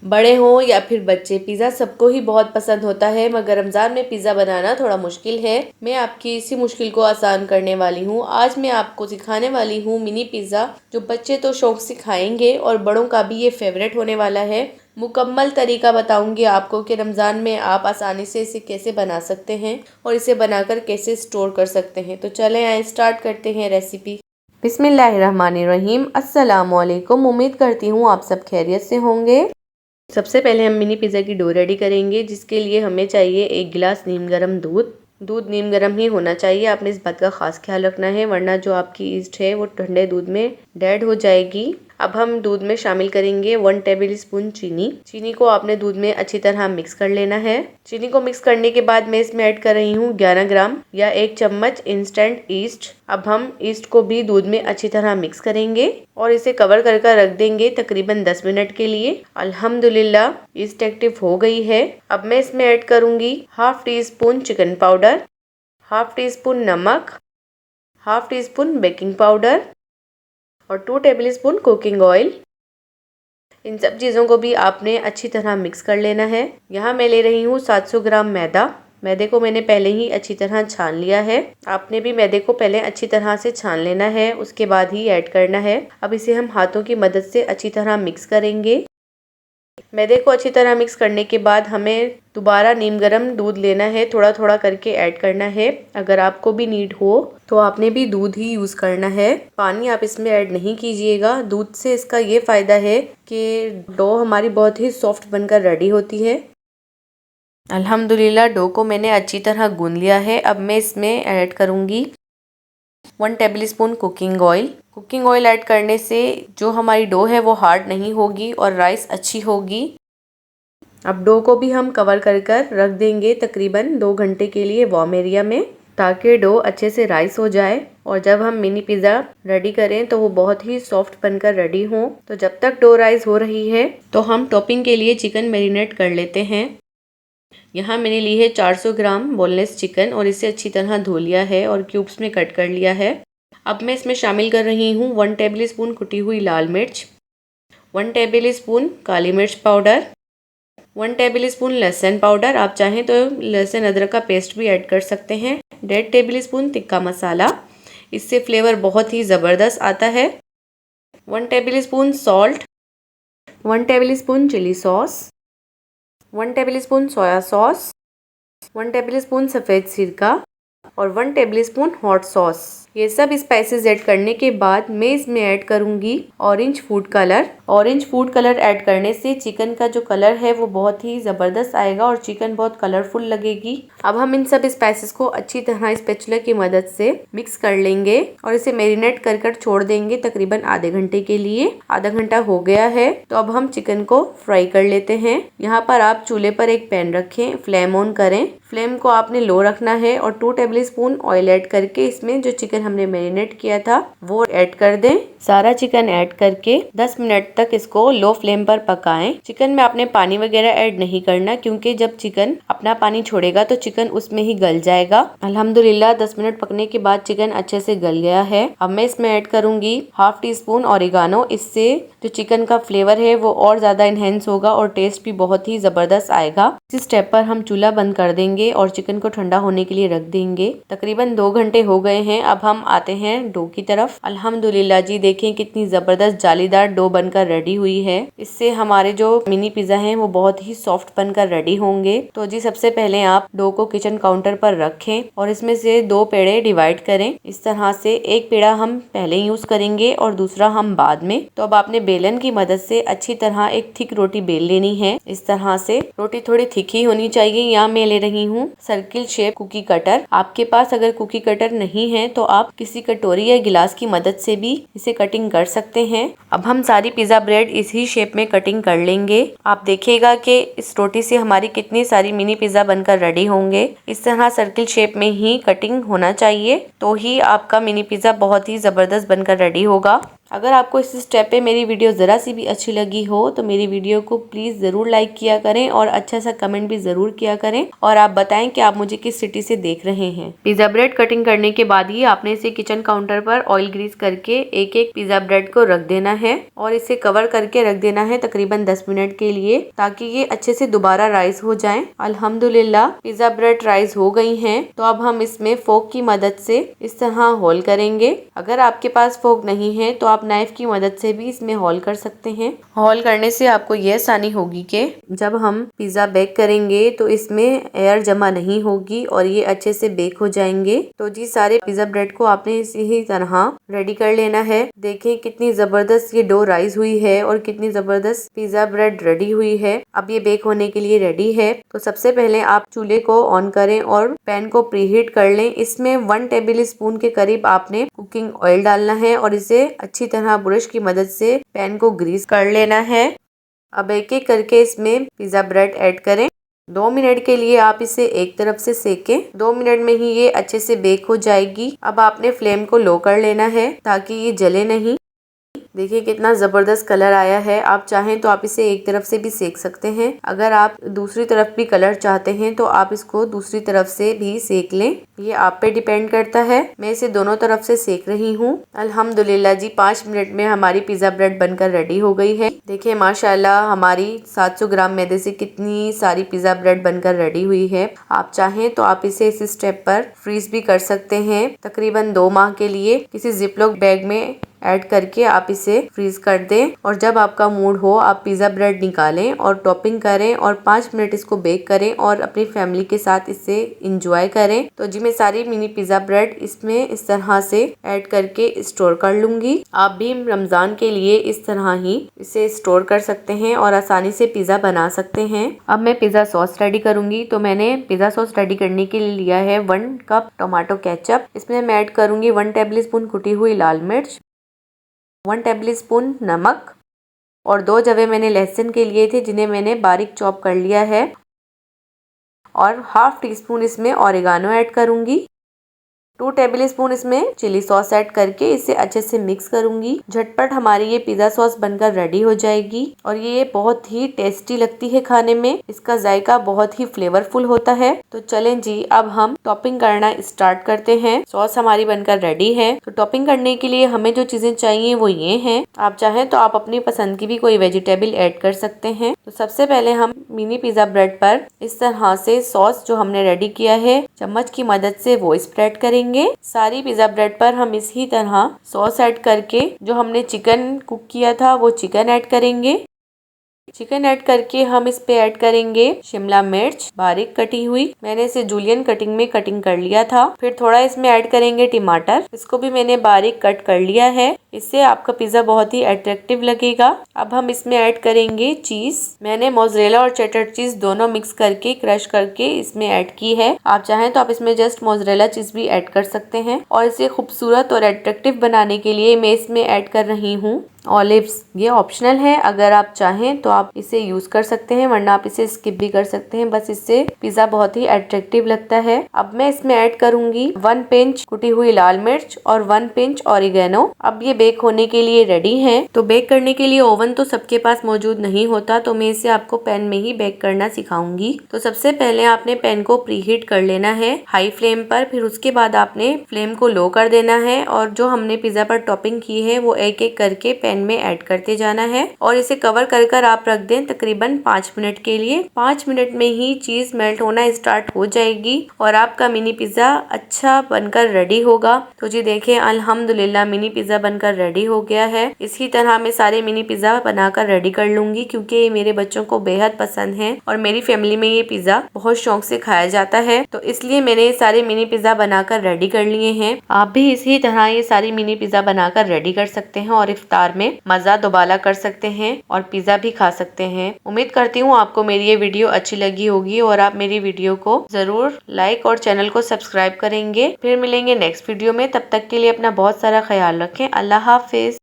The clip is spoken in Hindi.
बड़े हों या फिर बच्चे, पिज़्ज़ा सबको ही बहुत पसंद होता है, मगर रमज़ान में पिज़्ज़ा बनाना थोड़ा मुश्किल है। मैं आपकी इसी मुश्किल को आसान करने वाली हूँ। आज मैं आपको सिखाने वाली हूँ मिनी पिज़्ज़ा, जो बच्चे तो शौक से खाएंगे और बड़ों का भी ये फेवरेट होने वाला है। मुकम्मल तरीका बताऊंगी आपको कि रमज़ान में आप आसानी से इसे कैसे बना सकते हैं और इसे बनाकर कैसे स्टोर कर सकते हैं। तो चलें आए स्टार्ट करते हैं रेसिपी। बिस्मिल्लाहिर्रहमानिर्रहीम। अस्सलामुअलैकुम। उम्मीद करती हूँ आप सब खैरियत से होंगे। सबसे पहले हम मिनी पिज़्ज़ा की डो रेडी करेंगे, जिसके लिए हमें चाहिए 1 गिलास नीम गर्म दूध। दूध नीम गर्म ही होना चाहिए, आपने इस बात का खास ख्याल रखना है, वरना जो आपकी ईस्ट है वो ठंडे दूध में डेड हो जाएगी। अब हम दूध में शामिल करेंगे 1 टेबल स्पून चीनी। चीनी को आपने दूध में अच्छी तरह मिक्स कर लेना है। चीनी को मिक्स करने के बाद मैं इसमें ऐड कर रही हूँ 11 ग्राम या 1 चम्मच इंस्टेंट ईस्ट। अब हम ईस्ट को भी दूध में अच्छी तरह मिक्स करेंगे और इसे कवर कर रख देंगे तकरीबन 10 मिनट के लिए। अल्हम्दुलिल्लाह ईस्ट एक्टिव हो गई है। अब मैं इसमें ऐड करूंगी half teaspoon chicken powder, half teaspoon नमक, half teaspoon baking powder और 2 टेबल स्पून कुकिंग ऑयल। इन सब चीज़ों को भी आपने अच्छी तरह मिक्स कर लेना है। यहाँ मैं ले रही हूँ 700 ग्राम मैदा। मैदे को मैंने पहले ही अच्छी तरह छान लिया है। आपने भी मैदे को पहले अच्छी तरह से छान लेना है, उसके बाद ही ऐड करना है। अब इसे हम हाथों की मदद से अच्छी तरह मिक्स करेंगे। मैदे को अच्छी तरह मिक्स करने के बाद हमें दोबारा नीम गर्म दूध लेना है, थोड़ा थोड़ा करके ऐड करना है। अगर आपको भी नीड हो तो आपने भी दूध ही यूज़ करना है, पानी आप इसमें ऐड नहीं कीजिएगा। दूध से इसका ये फ़ायदा है कि डो हमारी बहुत ही सॉफ्ट बनकर रेडी होती है। अल्हम्दुलिल्लाह डो को मैंने अच्छी तरह गूंद लिया है। अब मैं इसमें ऐड करूँगी 1 tablespoon cooking oil. Cooking oil add करने से जो हमारी डो है वो हार्ड नहीं होगी और राइस अच्छी होगी। अब डो को भी हम कवर कर रख देंगे तकरीबन 2 घंटे के लिए वार्म एरिया में, ताकि डो अच्छे से राइस हो जाए और जब हम मिनी पिज़्ज़ा रेडी करें तो वो बहुत ही सॉफ्ट बनकर रेडी हो। तो जब तक डो राइस हो रही है तो हम टॉपिंग के लिए चिकन मैरिनेट कर लेते हैं। यहाँ मैंने ली है 400 ग्राम बोनलेस चिकन और इसे अच्छी तरह धो लिया है और क्यूब्स में कट कर लिया है। अब मैं इसमें शामिल कर रही हूँ 1 टेबल स्पून कुटी हुई लाल मिर्च, 1 टेबल स्पून काली मिर्च पाउडर, 1 टेबल स्पून लहसुन पाउडर, आप चाहें तो लहसुन अदरक का पेस्ट भी ऐड कर सकते हैं, 1.5 टेबल स्पून तिक्का मसाला, इससे फ्लेवर बहुत ही ज़बरदस्त आता है, 1 tablespoon salt, 1 tablespoon chilli sauce, 1 tablespoon soya sauce, 1 tablespoon सफ़ेद सिरका और 1 टेबल स्पून हॉट सॉस। ये सब स्पाइसेस ऐड करने के बाद मैं इसमें ऐड करूंगी orange food colour. Orange food colour add करने से चिकन का जो कलर है वो बहुत ही ज़बरदस्त आएगा और चिकन बहुत कलरफुल लगेगी। अब हम इन सब स्पाइसेस को अच्छी तरह स्पैचुला की मदद से मिक्स कर लेंगे और इसे मैरिनेट कर छोड़ देंगे तकरीबन आधे घंटे के लिए। आधा घंटा हो गया है तो अब हम चिकन को फ्राई कर लेते हैं। यहाँ पर आप चूल्हे पर एक पैन रखें, फ्लेम ऑन करें। फ्लेम को आपने लो रखना है और 2 टेबल स्पून ऑयल ऐड करके इसमें जो चिकन हमने मैरिनेट किया था वो ऐड कर दें। सारा चिकन ऐड करके 10 मिनट तक इसको लो फ्लेम पर पकाएं। चिकन में आपने पानी वगैरह ऐड नहीं करना, क्योंकि जब चिकन अपना पानी छोड़ेगा तो चिकन उसमें ही गल जाएगा। अल्हम्दुलिल्लाह 10 मिनट पकने के बाद चिकन अच्छे से गल गया है। अब मैं इसमें ऐड करूंगी हाफ टी स्पून ऑरिगानो। इससे जो चिकन का फ्लेवर है वो और ज्यादा इनहेंस होगा और टेस्ट भी बहुत ही जबरदस्त आएगा। इस स्टेप पर हम चूल्हा बंद कर देंगे और चिकन को ठंडा होने के लिए रख देंगे। तकरीबन 2 घंटे हो गए हैं। अब हम आते हैं डो की तरफ। अल्हम्दुलिल्लाह जी देखें कितनी जबरदस्त जालीदार डो बनकर रेडी हुई है। इससे हमारे जो मिनी पिज़्ज़ा हैं वो बहुत ही सॉफ्ट बनकर रेडी होंगे। तो जी सबसे पहले आप डो को किचन काउंटर पर रखें और इसमें से 2 पेड़े डिवाइड करें। इस तरह से एक पेड़ा हम पहले यूज करेंगे और दूसरा हम बाद में। तो अब आपने बेलन की मदद से अच्छी तरह एक थिक रोटी बेल लेनी है। इस तरह से रोटी थोड़ी थिक ही होनी चाहिए। यहाँ मैं ले रही हूँ सर्किल शेप कुकी कटर। आपके पास अगर कुकी कटर नहीं है तो आप किसी कटोरी या गिलास की मदद से भी इसे कटिंग कर सकते हैं। अब हम सारी पिज़्ज़ा ब्रेड इसी शेप में कटिंग कर लेंगे। आप देखिएगा कि इस रोटी से हमारी कितनी सारी मिनी पिज़्ज़ा बनकर रेडी होंगे। इस तरह सर्किल शेप में ही कटिंग होना चाहिए, तो ही आपका मिनी पिज़्ज़ा बहुत ही ज़बरदस्त बनकर रेडी होगा। अगर आपको इस स्टेप पे मेरी वीडियो ज़रा सी भी अच्छी लगी हो तो मेरी वीडियो को प्लीज़ ज़रूर लाइक किया करें और अच्छा सा कमेंट भी ज़रूर किया करें और आप बताएं कि आप मुझे किस सिटी से देख रहे हैं। पिज़्ज़ा ब्रेड कटिंग करने के बाद ही आपने इसे किचन काउंटर पर ऑयल ग्रीस करके एक एक पिज़्ज़ा ब्रेड को रख देना है और इसे कवर करके रख देना है तकरीबन 10 मिनट के लिए, ताकि ये अच्छे से दोबारा राइस हो जाएं। अल्हम्दुलिल्लाह पिज़्ज़ा ब्रेड राइस हो गई हैं। तो अब हम इसमें फोक की मदद से इस तरह होल करेंगे। अगर आपके पास फोक नहीं है तो आप नाइफ की मदद से भी इसमें होल कर सकते हैं। होल करने से आपको ये आसानी होगी कि जब हम पिज़्ज़ा बेक करेंगे तो इसमें एयर जमा नहीं होगी और ये अच्छे से बेक हो जाएंगे। तो जी सारे पिज़्ज़ा ब्रेड को आपने इसी तरह रेडी कर लेना है। देखें कितनी जबरदस्त ये डो राइस हुई है और कितनी जबरदस्त पिज़्ज़ा ब्रेड रेडी हुई है। अब ये बेक होने के लिए रेडी है। तो सबसे पहले आप चूल्हे को ऑन करें और पैन को प्रीहीट कर लें। इसमें 1 टेबल स्पून के करीब आपने कुकिंग ऑयल डालना है और इसे अच्छी तरह ब्रश की मदद से पैन को ग्रीस कर लेना है। अब एक एक करके इसमें पिज़्ज़ा ब्रेड ऐड करें। 2 मिनट के लिए आप इसे एक तरफ से सेकें। 2 मिनट में ही ये अच्छे से बेक हो जाएगी। अब आपने फ्लेम को लो कर लेना है ताकि ये जले नहीं। देखिए कितना जबरदस्त कलर आया है। आप चाहें तो आप इसे एक तरफ से भी सेक सकते हैं। अगर आप दूसरी तरफ भी कलर चाहते हैं तो आप इसको दूसरी तरफ से भी सेक लें। ये आप पे डिपेंड करता है। मैं इसे दोनों तरफ से सेक रही हूँ। अल्हम्दुलिल्लाह जी 5 मिनट में हमारी पिज़्ज़ा ब्रेड बनकर रेडी हो गई है। देखिए माशाल्लाह हमारी 700 ग्राम मैदे से कितनी सारी पिज़्ज़ा ब्रेड बनकर रेडी हुई है। आप चाहें तो आप इसे इस स्टेप पर फ्रीज भी कर सकते हैं तकरीबन 2 माह के लिए। किसी जिपलॉक बैग में ऐड करके आप इसे फ्रीज कर दें और जब आपका मूड हो आप पिज़्ज़ा ब्रेड निकालें और टॉपिंग करें और 5 मिनट इसको बेक करें और अपनी फैमिली के साथ इसे इंजॉय करें। तो जी मैं सारी मिनी पिज़्ज़ा ब्रेड इसमें इस तरह से ऐड करके स्टोर कर लूंगी। आप भी रमज़ान के लिए इस तरह ही इसे स्टोर कर सकते हैं और आसानी से पिज़्ज़ा बना सकते हैं। अब मैं पिज़्ज़ा सॉस रेडी करूंगी। तो मैंने पिज़्ज़ा सॉस रेडी करने के लिए लिया है 1 कप टोमेटो केचप। इसमें मैं ऐड करूंगी 1 टेबल स्पून कुटी हुई लाल मिर्च, 1 टेबल स्पून नमक और 2 जवे मैंने लहसुन के लिए थे जिन्हें मैंने बारीक चॉप कर लिया है और हाफ टी स्पून इसमें ऑरिगानो ऐड करूंगी। 2 टेबल स्पून इसमें चिली सॉस ऐड करके इसे अच्छे से मिक्स करूंगी। झटपट हमारी ये पिज़्ज़ा सॉस बनकर रेडी हो जाएगी और ये बहुत ही टेस्टी लगती है खाने में। इसका जायका बहुत ही फ्लेवरफुल होता है। तो चलें जी अब हम टॉपिंग करना स्टार्ट करते हैं। सॉस हमारी बनकर रेडी है। तो टॉपिंग करने के लिए हमें जो चीजें चाहिए वो ये हैं। आप चाहें तो आप अपनी पसंद की भी कोई वेजिटेबल ऐड कर सकते हैं। तो सबसे पहले हम मिनी पिज़्ज़ा ब्रेड पर इस तरह से सॉस जो हमने रेडी किया है चम्मच की मदद से वो स्प्रेड करेंगे। सारी पिज़्ज़ा ब्रेड पर हम इसी तरह सॉस ऐड करके जो हमने चिकन कुक किया था वो चिकन ऐड करेंगे। चिकन ऐड करके हम इस पे ऐड करेंगे शिमला मिर्च बारीक कटी हुई। मैंने इसे जूलियन कटिंग में कटिंग कर लिया था। फिर थोड़ा इसमें ऐड करेंगे टमाटर, इसको भी मैंने बारीक कट कर लिया है। इससे आपका पिज्जा बहुत ही अट्रैक्टिव लगेगा। अब हम इसमें ऐड करेंगे चीज। मैंने मोज़रेला और चेडर चीज दोनों मिक्स करके क्रश करके इसमें ऐड की है। आप चाहें तो आप इसमें जस्ट मोज़रेला चीज भी ऐड कर सकते हैं। और इसे खूबसूरत और अट्रैक्टिव बनाने के लिए मैं इसमें ऐड कर रही हूँ ऑलिव्स। ये ऑप्शनल है, अगर आप चाहें तो आप इसे यूज कर सकते हैं वरना आप इसे स्किप भी कर सकते हैं। बस इससे पिज्जा बहुत ही अट्रैक्टिव लगता है। अब मैं इसमें ऐड करूंगी 1 पिंच कुटी हुई लाल मिर्च और 1 पिंच ऑरिगेनो। अब ये बेक होने के लिए रेडी है। तो बेक करने के लिए ओवन तो सबके पास मौजूद नहीं होता, तो मैं इसे आपको पैन में ही बेक करना सिखाऊंगी। तो सबसे पहले आपने पैन को प्रीहीट कर लेना है हाई फ्लेम पर। फिर उसके बाद आपने फ्लेम को लो कर देना है और जो हमने पिज्जा पर टॉपिंग की है वो एक एक करके पैन में ऐड करते जाना है और इसे कवर कर आप रख दें तकरीबन 5 मिनट के लिए। 5 मिनट में ही चीज मेल्ट होना स्टार्ट हो जाएगी और आपका मिनी पिज्जा अच्छा बनकर रेडी होगा। तो जी देखें अल्हम्दुलिल्लाह मिनी पिज्जा बनकर रेडी हो गया है। इसी तरह मैं सारे मिनी पिज्जा बनाकर रेडी कर लूंगी क्योंकि ये मेरे बच्चों को बेहद पसंद है और मेरी फैमिली में ये पिज्जा बहुत शौक से खाया जाता है। तो इसलिए मैंने ये सारे मिनी पिज्जा बनाकर रेडी कर लिए हैं। आप भी इसी तरह ये सारी मिनी पिज्जा बनाकर रेडी कर सकते हैं और इफ्तार में मजा दोबाला कर सकते हैं और पिज्जा भी खा सकते हैं। उम्मीद करती हूँ आपको मेरी ये वीडियो अच्छी लगी होगी और आप मेरी वीडियो को जरूर लाइक और चैनल को सब्सक्राइब करेंगे। फिर मिलेंगे नेक्स्ट वीडियो में, तब तक के लिए अपना बहुत सारा ख्याल रखें। अल्लाह हाफिज।